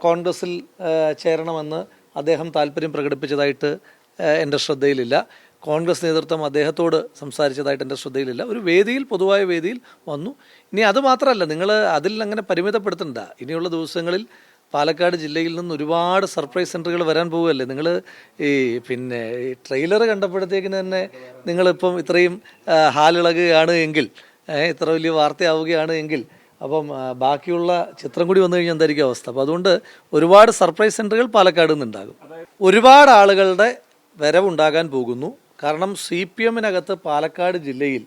കോൺഗ്രസിൽ ചേരണമെന്ന് അദ്ദേഹം താല്പര്യം പ്രകടിപ്പിച്ചതായിട്ട് എൻ്റെ ശ്രദ്ധയിലില്ല. കോൺഗ്രസ് നേതൃത്വം അദ്ദേഹത്തോട് സംസാരിച്ചതായിട്ട് എൻ്റെ ശ്രദ്ധയിലില്ല. ഒരു വേദിയിൽ, പൊതുവായ വേദിയിൽ വന്നു. ഇനി അത് മാത്രമല്ല, നിങ്ങൾ അതിൽ അങ്ങനെ പരിമിതപ്പെടുത്തണ്ട. ഇനിയുള്ള ദിവസങ്ങളിൽ പാലക്കാട് ജില്ലയിൽ നിന്ന് ഒരുപാട് സർപ്രൈസ് സെൻറ്ററുകൾ വരാൻ പോവുകയല്ലേ. നിങ്ങൾ ഈ ട്രെയിലർ കണ്ടപ്പോഴത്തേക്കിന് തന്നെ നിങ്ങളിപ്പം ഇത്രയും ഹാലിളകുകയാണ് എങ്കിൽ, ഇത്ര വലിയ വാർത്തയാവുകയാണ് എങ്കിൽ, അപ്പം ബാക്കിയുള്ള ചിത്രം കൂടി വന്നു കഴിഞ്ഞാൽ എന്തായിരിക്കും അവസ്ഥ? അപ്പോൾ അതുകൊണ്ട് ഒരുപാട് സർപ്രൈസ് സെൻറ്ററുകൾ പാലക്കാട് നിന്നുണ്ടാകും. ഒരുപാട് ആളുകളുടെ വരവുണ്ടാകാൻ പോകുന്നു. കാരണം CPM-നകത്ത് പാലക്കാട് ജില്ലയിൽ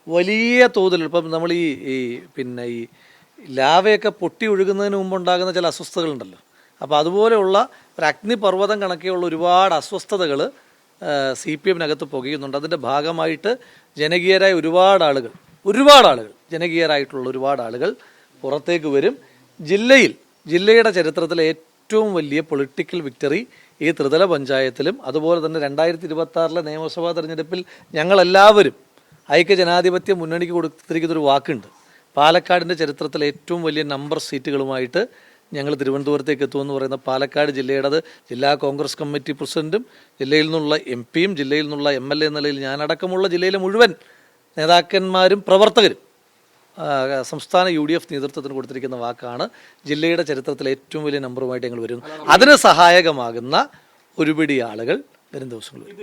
വലിയ തോതിൽ ഇപ്പം നമ്മൾ ഈ ലാവയൊക്കെ പൊട്ടി ഒഴുകുന്നതിന് മുമ്പുണ്ടാകുന്ന ചില അസ്വസ്ഥതകളുണ്ടല്ലോ. അപ്പോൾ അതുപോലെയുള്ള ഒരു അഗ്നിപർവ്വതം കണക്കെയുള്ള ഒരുപാട് അസ്വസ്ഥതകൾ CPM-നകത്ത് പുകയുന്നുണ്ട്. അതിൻ്റെ ഭാഗമായിട്ട് ജനകീയരായ ഒരുപാട് ആളുകൾ ജനകീയരായിട്ടുള്ള ഒരുപാട് ആളുകൾ പുറത്തേക്ക് വരും. ജില്ലയുടെ ചരിത്രത്തിലെ ഏറ്റവും വലിയ പൊളിറ്റിക്കൽ വിക്ടറി ഈ ത്രിതല പഞ്ചായത്തിലും, അതുപോലെ തന്നെ 2026 നിയമസഭാ തെരഞ്ഞെടുപ്പിൽ ഞങ്ങളെല്ലാവരും ഐക്യജനാധിപത്യ മുന്നണിക്ക് കൊടുത്തിരിക്കുന്നൊരു വാക്കുണ്ട്. പാലക്കാടിൻ്റെ ചരിത്രത്തിലെ ഏറ്റവും വലിയ നമ്പർ സീറ്റുകളുമായിട്ട് ഞങ്ങൾ തിരുവനന്തപുരത്തേക്ക് എത്തുമെന്ന് പറയുന്ന പാലക്കാട് ജില്ലയുടേത് ജില്ലാ കോൺഗ്രസ് കമ്മിറ്റി പ്രസിഡന്റും, ജില്ലയിൽ നിന്നുള്ള MP-യും, ജില്ലയിൽ നിന്നുള്ള MLA നിലയിൽ ഞാനടക്കമുള്ള ജില്ലയിലെ മുഴുവൻ നേതാക്കന്മാരും പ്രവർത്തകരും സംസ്ഥാന UDF നേതൃത്വത്തിന് കൊടുത്തിരിക്കുന്ന വാക്കാണ്. ജില്ലയുടെ ചരിത്രത്തിലെ ഏറ്റവും വലിയ നമ്പറുമായിട്ട് ഞങ്ങൾ വരുന്നു. അതിന് സഹായകമാകുന്ന ഒരുപിടി ആളുകൾ വരും ദിവസങ്ങളിൽ.